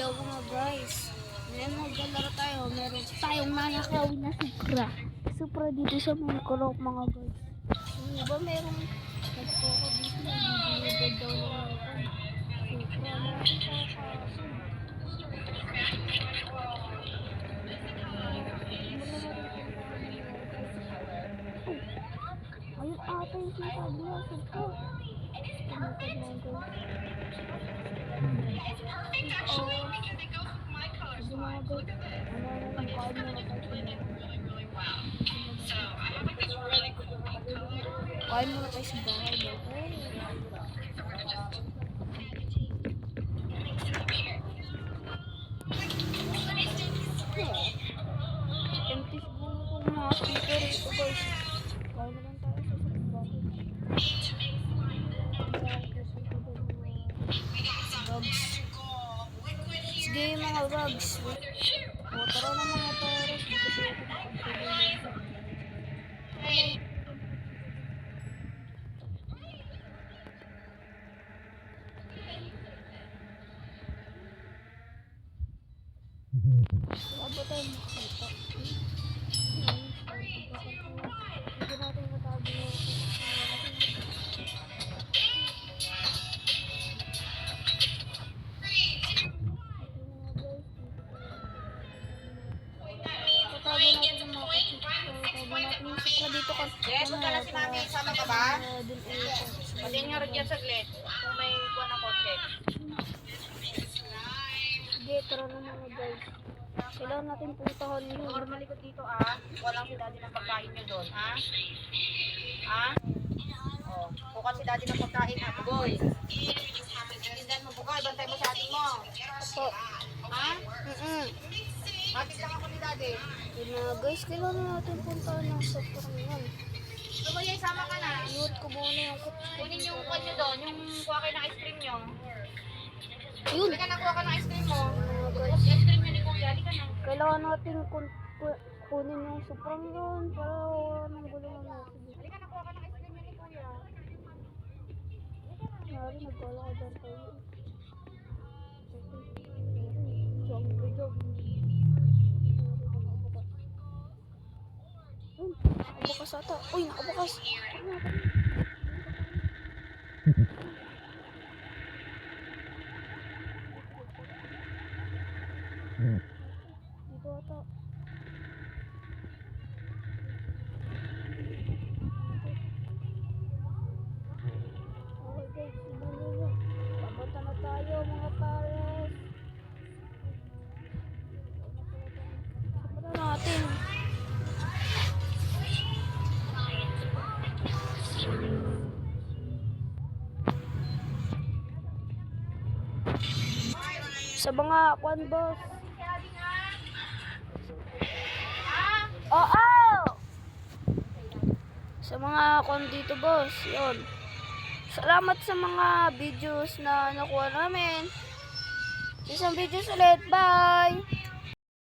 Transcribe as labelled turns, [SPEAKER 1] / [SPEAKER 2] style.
[SPEAKER 1] Hello mga guys. Ngayon maglalaro tayo. Meron tayong nanakawin na Supra. Supra dito sa Mincorop mga guys. Ano ba merong nagpoko dito na bibigyan daw ng Supra natin kakasin. Ayun ata yung sinasabi niya Supra. Tumatag mga guys. Kain muna tayo sa bahay. Empty siguro kung mga speaker ito guys. Kain na lang tayo sa bahay. Sige mga vlogs. O tara na mga pares. Wala ba tayo makita? Hindi natin matabi na dito kasi.
[SPEAKER 2] Yes, magkala si Mami. Sama ka ba? Pati nyo rin dyan saglit. Kung may kuha ng kotse.
[SPEAKER 1] Sige, tara na mga guys. Kailangan natin puntahan yun.
[SPEAKER 2] Normally ko dito walang si daddy ng pagkain nyo doon, ha? Ha? Oh, bukas si daddy ng pagkain, ha? Bugoy. Tindan mo, Bugoy. Bantay mo sa ating mo.
[SPEAKER 1] Opo.
[SPEAKER 2] Ha? Hatid lang ako ni daddy.
[SPEAKER 1] Yun na guys, kailangan natin puntahan ng Supra ngayon.
[SPEAKER 2] Bugoy, sama ka na.
[SPEAKER 1] Iwot ko muna yung kuts ko.
[SPEAKER 2] Kunin yung kuha nyo doon, yung kuha kayo ng ice cream nyo.
[SPEAKER 1] Ayun!
[SPEAKER 2] Hindi ka nakuha ka ng ice cream mo.
[SPEAKER 1] Mga guys,
[SPEAKER 2] Tapos ice cream nyo ni Kuya, hindi ka na.
[SPEAKER 1] kailangan natin kunin yung Supra ngayon para wala nang gulungan natin.
[SPEAKER 2] Hindi ka nakuha ka ng ice cream nyo ni Kuya.
[SPEAKER 1] Nari, nagwala ka dyan tayo. Jump, jump. Nakabukas ata. Uy, nakabukas. Dito ata. Okay guys, sige. Papunta na tayo mga pares. Sapunta natin. Sa mga kwan boss. Oo! Sa mga kwan dito boss. Yun. Salamat sa mga videos na nakuha namin. Isang videos ulit. Bye!